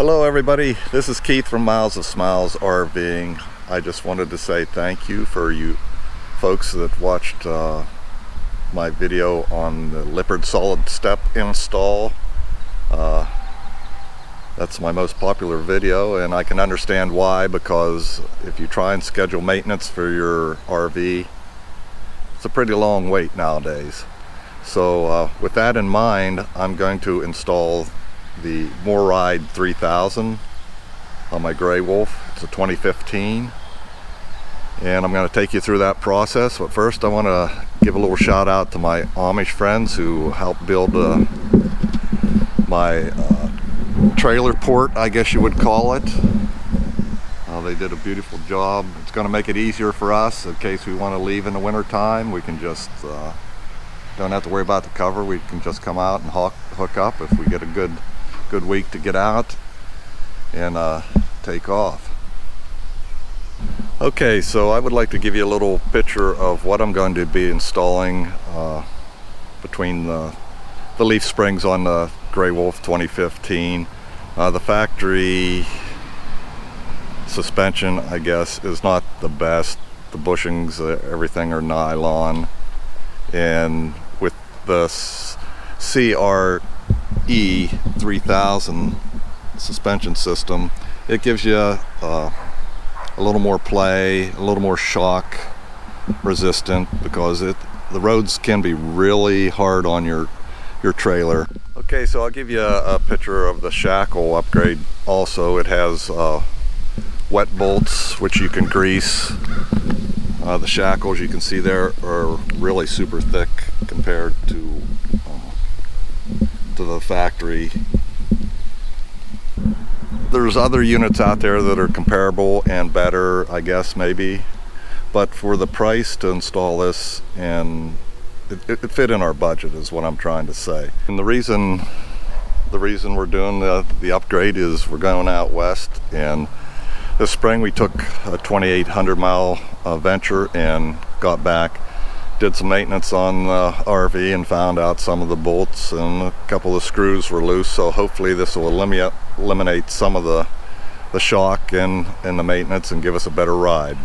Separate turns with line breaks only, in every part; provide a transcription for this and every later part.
Hello everybody, this is Keith from Miles of Smiles RVing. I just wanted to say thank you for you folks that watched my video on the Lippard solid step install. That's my most popular video, and I can understand why, because if you try and schedule maintenance for your RV, it's a pretty long wait nowadays. So with that in mind, I'm going to install the MORryde 3000 on my Grey Wolf. It's a 2015, and I'm going to take you through that process. But first I want to give a little shout out to my Amish friends who helped build my trailer port, I guess you would call it. They did a beautiful job. It's going to make it easier for us in case we want to leave in the winter time. We can just don't have to worry about the cover. We can just come out and hook up if we get a good week to get out and take off. Okay, so I would like to give you a little picture of what I'm going to be installing between the leaf springs on the Grey Wolf 2015. The factory suspension, I guess, is not the best. The bushings, everything are nylon, and with the CRE 3000 suspension system, it gives you a little more play, a little more shock resistant, because the roads can be really hard on your trailer. Okay, so I'll give you a picture of the shackle upgrade also. It has wet bolts which you can grease. The shackles, you can see there, are really super thick compared to the factory. There's other units out there that are comparable and better, I guess, maybe, but for the price to install this, and it fit in our budget is what I'm trying to say. And the reason we're doing the upgrade is we're going out west, and this spring we took a 2,800 mile venture and got back, did some maintenance on the RV, and found out some of the bolts and a couple of screws were loose. So hopefully this will eliminate some of the shock and the maintenance and give us a better ride.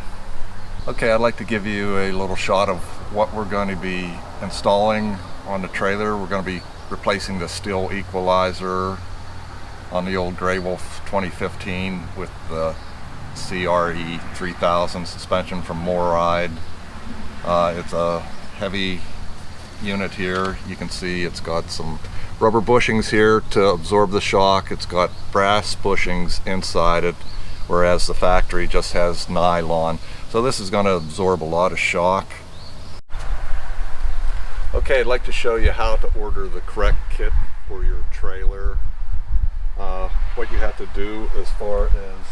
Okay, I'd like to give you a little shot of what we're going to be installing on the trailer. We're going to be replacing the steel equalizer on the old Grey Wolf 2015 with the CRE 3000 suspension from MORryde. It's a heavy unit here. You can see it's got some rubber bushings here to absorb the shock. It's got brass bushings inside it, whereas the factory just has nylon. So this is going to absorb a lot of shock. Okay, I'd like to show you how to order the correct kit for your trailer. What you have to do as far as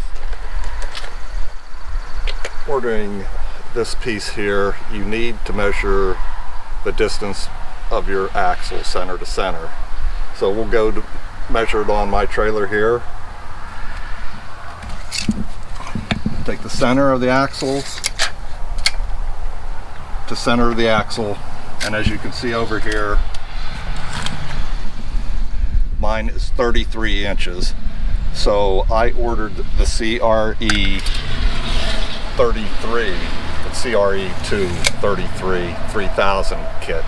ordering this piece here, you need to measure the distance of your axle center to center. So we'll go to measure it on my trailer here. Take the center of the axle to center of the axle, and as you can see over here, mine is 33 inches. So I ordered the CRE 33, the CRE2 33 3000 kit.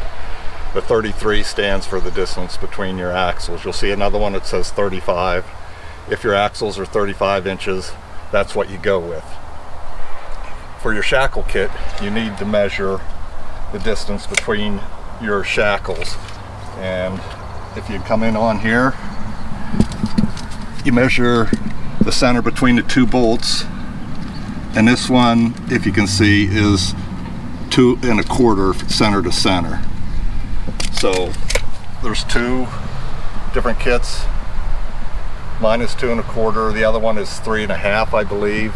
The 33 stands for the distance between your axles. You'll see another one that says 35. If your axles are 35 inches, that's what you go with. For your shackle kit, you need to measure the distance between your shackles. And if you come in on here, you measure the center between the two bolts. And this one, if you can see, is 2 1/4 center to center. So there's two different kits. Mine is 2 1/4, the other one is 3 1/2, I believe.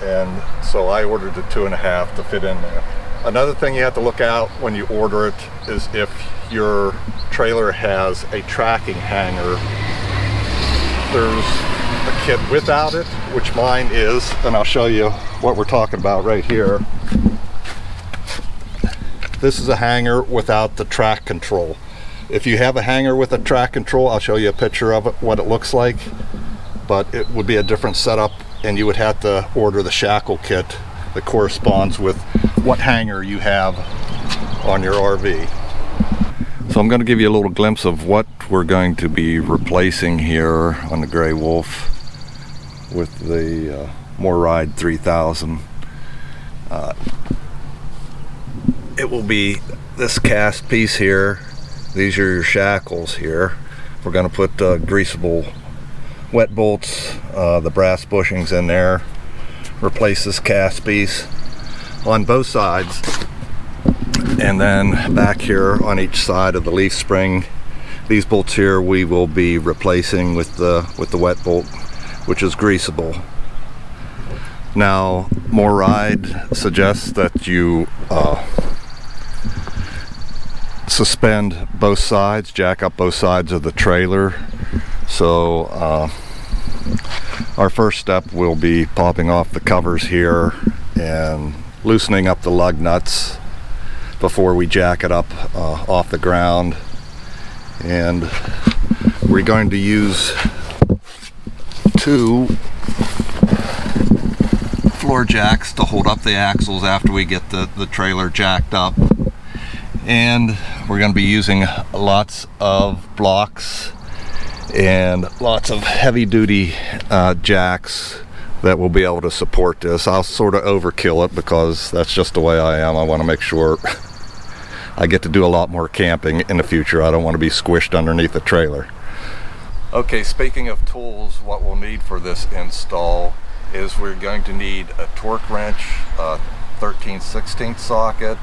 And so I ordered the 2 1/2 to fit in there. Another thing you have to look out when you order it is if your trailer has a tracking hanger. There's a kit without it, which mine is, and I'll show you what we're talking about right here. This is a hanger without the track control. If you have a hanger with a track control, I'll show you a picture of it, what it looks like. but it would be a different setup, and you would have to order the shackle kit that corresponds with what hanger you have on your RV. So I'm going to give you a little glimpse of what we're going to be replacing here on the Gray Wolf with the MORryde 3000. It will be this cast piece here. These are your shackles here. We're going to put greasable wet bolts, the brass bushings in there. Replace this cast piece on both sides, and then back here on each side of the leaf spring, these bolts here we will be replacing with the wet bolt, which is greasable. Now, MORryde suggests that you suspend both sides, jack up both sides of the trailer. So our first step will be popping off the covers here and loosening up the lug nuts before we jack it up off the ground. And we're going to use 2 floor jacks to hold up the axles after we get the trailer jacked up. And we're going to be using lots of blocks and lots of heavy-duty jacks that will be able to support this. I'll sort of overkill it because that's just the way I am. I want to make sure I get to do a lot more camping in the future. I don't want to be squished underneath the trailer. Okay, speaking of tools, what we'll need for this install is we're going to need a torque wrench, a 13/16 socket,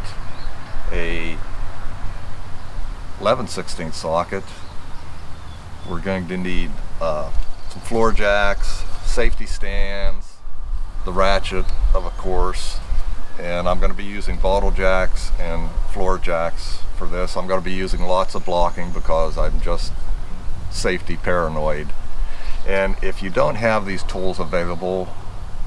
a 11/16 socket. We're going to need some floor jacks, safety stands, the ratchet of course, and I'm going to be using bottle jacks and floor jacks for this. I'm going to be using lots of blocking because I'm just safety paranoid. And if you don't have these tools available,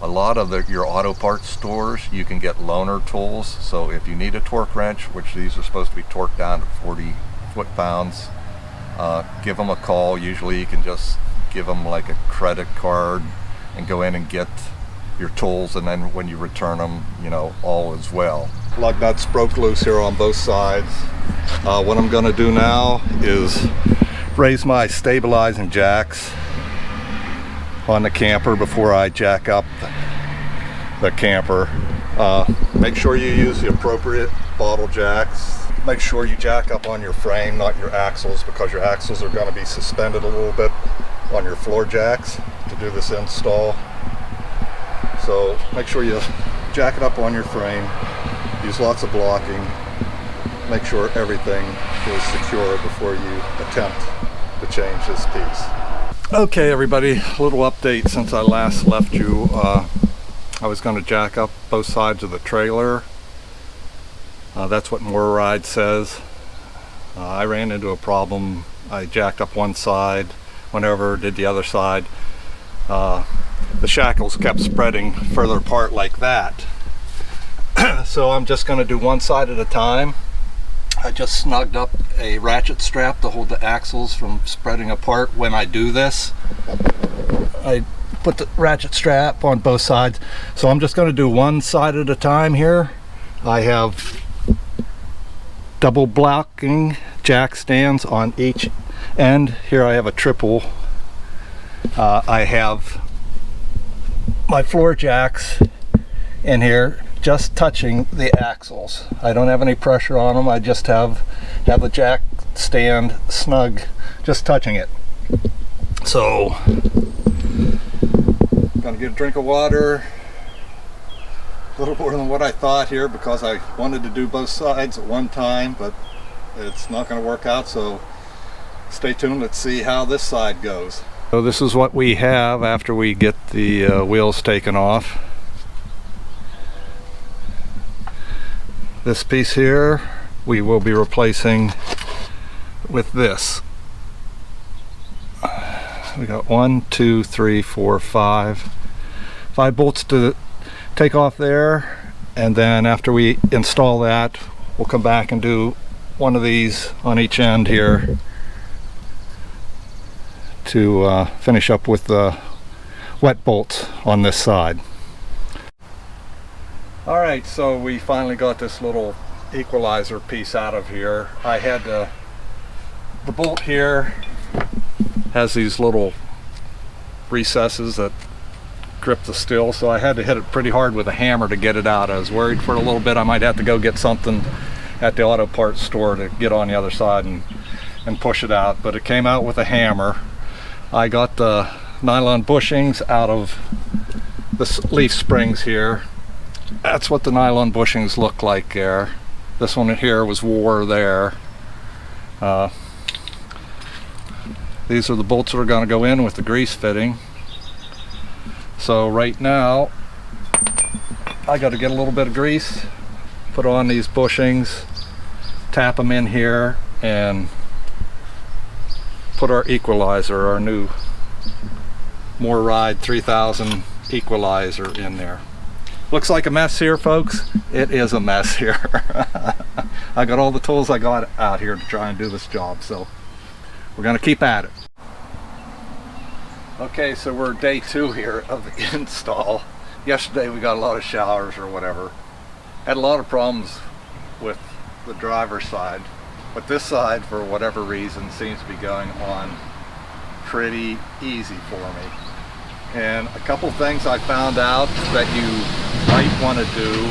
a lot of your auto parts stores, you can get loaner tools. So if you need a torque wrench, which these are supposed to be torqued down to 40 foot-pounds, give them a call. Usually you can just give them like a credit card and go in and get your tools, and then when you return them, you know, all is well. Lug nuts broke loose here on both sides. What I'm going to do now is raise my stabilizing jacks on the camper before I jack up the camper. Make sure you use the appropriate bottle jacks. Make sure you jack up on your frame, not your axles, because your axles are going to be suspended a little bit on your floor jacks to do this install. So make sure you jack it up on your frame, use lots of blocking, make sure everything is secure before you attempt to change this piece. Okay everybody, a little update since I last left you. I was going to jack up both sides of the trailer. That's what MORryde says. I ran into a problem. I jacked up one side, went over, did the other side. The shackles kept spreading further apart like that. So I'm just going to do one side at a time. I just snugged up a ratchet strap to hold the axles from spreading apart when I do this. I put the ratchet strap on both sides. So I'm just going to do one side at a time here. I have double blocking jack stands on each end. Here I have a triple. I have my floor jacks in here just touching the axles. I don't have any pressure on them. I just have the jack stand snug, just touching it. So I'm gonna get a drink of water. A little more than what I thought here because I wanted to do both sides at one time, but it's not going to work out, so stay tuned. Let's see how this side goes. So this is what we have after we get the wheels taken off. This piece here we will be replacing with this. We got 1, 2, 3, 4, 5 bolts to take off there, and then after we install that, we'll come back and do one of these on each end here to finish up with the wet bolts on this side. All right, so we finally got this little equalizer piece out of here. I had the bolt here has these little recesses that grip the steel, so I had to hit it pretty hard with a hammer to get it out. I was worried for a little bit I might have to go get something at the auto parts store to get on the other side and push it out, but it came out with a hammer. I got the nylon bushings out of the leaf springs here. That's what the nylon bushings look like there. This one here was wore there. These are the bolts that are going to go in with the grease fitting. So right now I got to get a little bit of grease, put on these bushings, tap them in here, and put our equalizer, our new MORryde 3000 equalizer in there. Looks like a mess here, folks. It is a mess here. I got all the tools I got out here to try and do this job, so we're going to keep at it. Okay, so we're day 2 here of the install. Yesterday we got a lot of showers or whatever. Had a lot of problems with the driver's side, but this side, for whatever reason, seems to be going on pretty easy for me. And a couple things I found out that you might want to do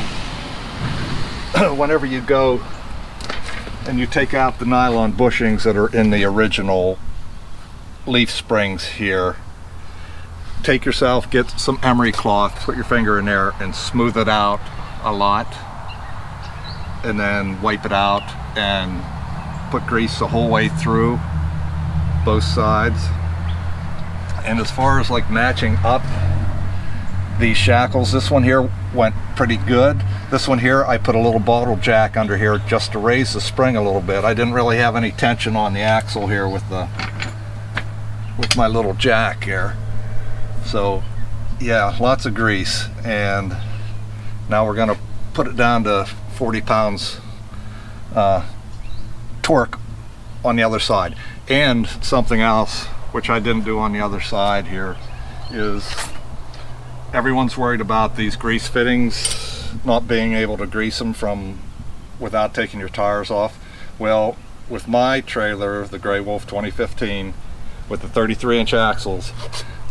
whenever you go and you take out the nylon bushings that are in the original leaf springs here. Take yourself, get some emery cloth, put your finger in there and smooth it out a lot, and then wipe it out and put grease the whole way through both sides. And as far as like matching up these shackles, this one here went pretty good. This one here, I put a little bottle jack under here just to raise the spring a little bit. I didn't really have any tension on the axle here with my little jack here. So yeah, lots of grease. And now we're gonna put it down to 40 pounds torque on the other side. And something else which I didn't do on the other side here is everyone's worried about these grease fittings, not being able to grease them without taking your tires off. Well, with my trailer, the Grey Wolf 2015 with the 33-inch axles,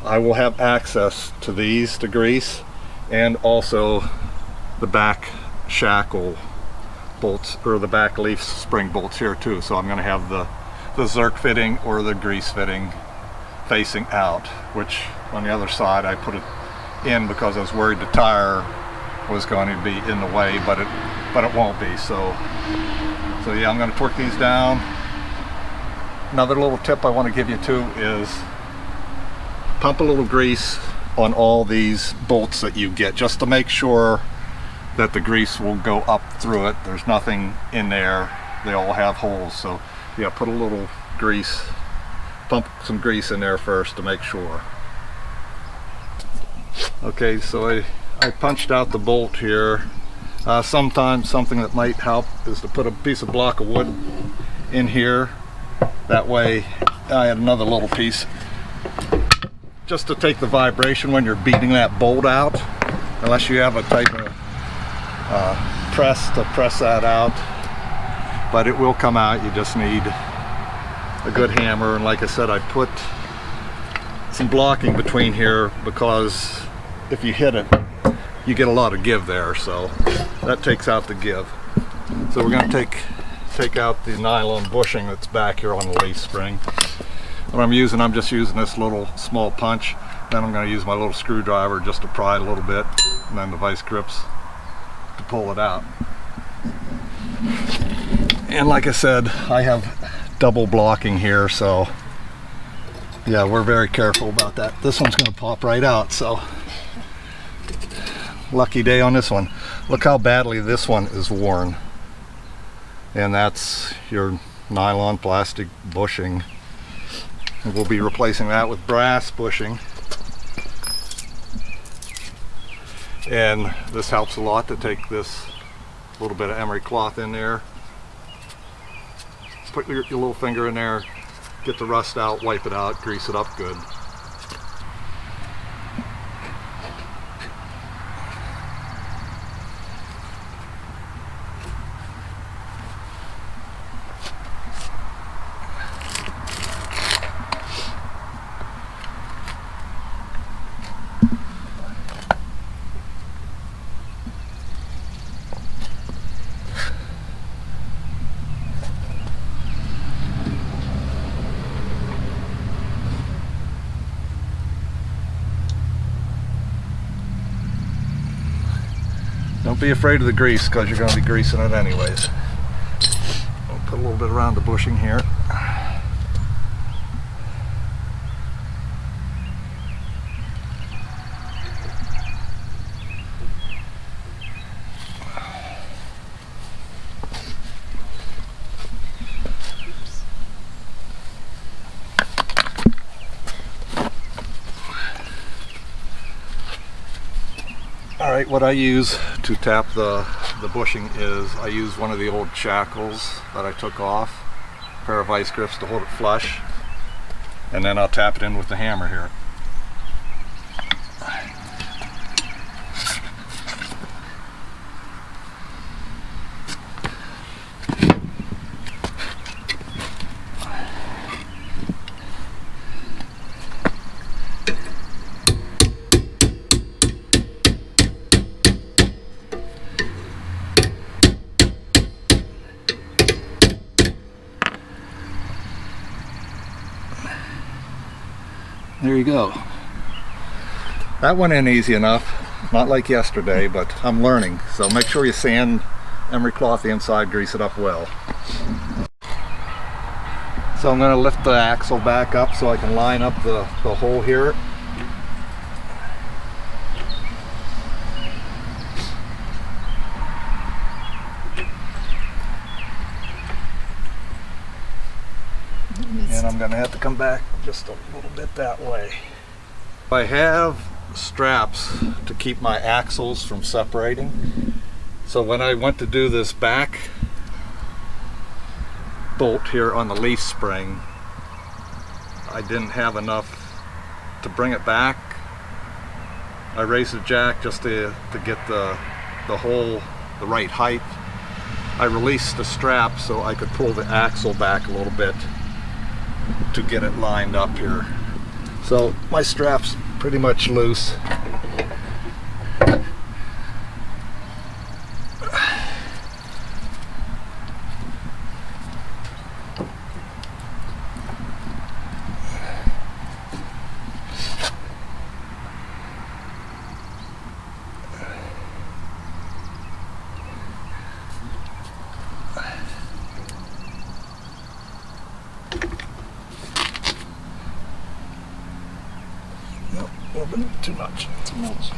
I will have access to these to grease, and also the back shackle bolts, or the back leaf spring bolts here too. So I'm going to have the Zerk fitting or the grease fitting facing out, which on the other side I put it in because I was worried the tire was going to be in the way, but it won't be. So yeah, I'm going to torque these down. Another little tip I want to give you too is pump a little grease on all these bolts that you get, just to make sure that the grease will go up through it. There's nothing in there. They all have holes. So yeah, put a little grease, pump some grease in there first to make sure. Okay, so I punched out the bolt here. Sometimes something that might help is to put a piece of block of wood in here. That way I had another little piece just to take the vibration when you're beating that bolt out, unless you have a type of press to press that out. But it will come out. You just need a good hammer. And like I said, I put some blocking between here because if you hit it, you get a lot of give there, so that takes out the give. So we're going to take out the nylon bushing that's back here on the leaf spring. What I'm just using this little small punch. Then I'm going to use my little screwdriver just to pry it a little bit, and then the vice grips to pull it out. And like I said, I have double blocking here, so yeah, we're very careful about that. This one's going to pop right out, so lucky day on this one. Look how badly this one is worn. And that's your nylon plastic bushing. And we'll be replacing that with brass bushing. And this helps a lot to take this little bit of emery cloth in there. Put your little finger in there, get the rust out, wipe it out, grease it up good. Don't be afraid of the grease, because you're going to be greasing it anyways. I'll put a little bit around the bushing here. Alright, what I use to tap the bushing is I use one of the old shackles that I took off, a pair of vice grips to hold it flush, and then I'll tap it in with the hammer here. There you go. That went in easy enough. Not like yesterday, but I'm learning. So make sure you sand emery cloth the inside, grease it up well. So I'm going to lift the axle back up so I can line up the hole here. And I'm going to have to come back just a little bit that way. I have straps to keep my axles from separating. So when I went to do this back bolt here on the leaf spring, I didn't have enough to bring it back. I raised the jack just to get the hole the right height. I released the strap so I could pull the axle back a little bit to get it lined up here. So my strap's pretty much loose. A little bit too much. Too much.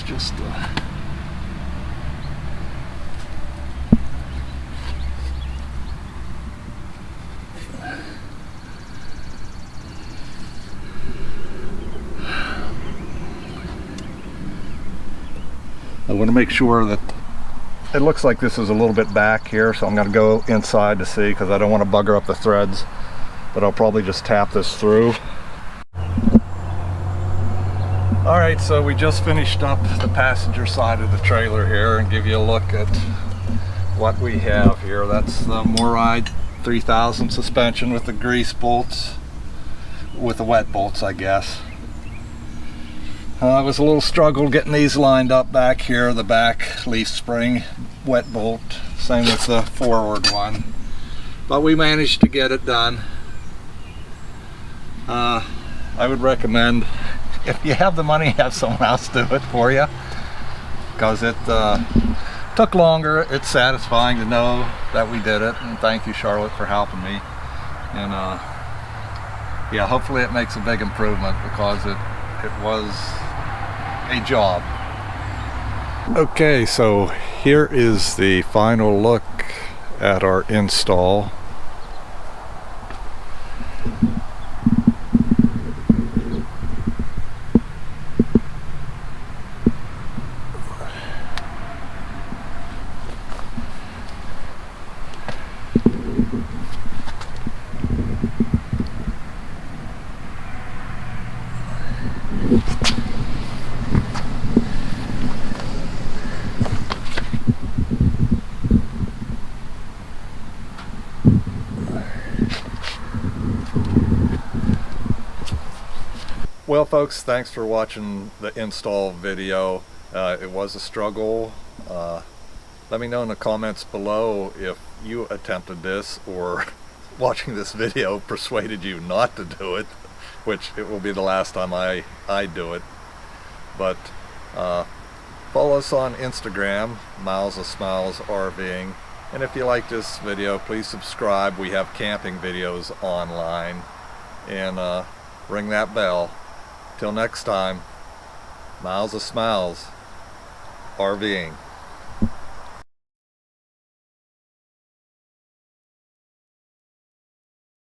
Just I want to make sure that it looks like this is a little bit back here, so I'm going to go inside to see, because I don't want to bugger up the threads, but I'll probably just tap this through. Alright, so we just finished up the passenger side of the trailer here and give you a look at what we have here. That's the MORryde 3000 suspension with the grease bolts, with the wet bolts, I guess. It was a little struggle getting these lined up back here, the back leaf spring wet bolt, same with the forward one. But we managed to get it done. I would recommend, if you have the money, have someone else do it for you, because it took longer. It's satisfying to know that we did it, and thank you, Charlotte, for helping me. And yeah, hopefully it makes a big improvement, because it was a job. Okay, so here is the final look at our install. Well, folks, thanks for watching the install video. It was a struggle. Let me know in the comments below if you attempted this or watching this video persuaded you not to do it, which it will be the last time I do it. But follow us on Instagram, Miles of Smiles RVing. And if you like this video, please subscribe. We have camping videos online. And ring that bell. Till next time, Miles of Smiles RVing.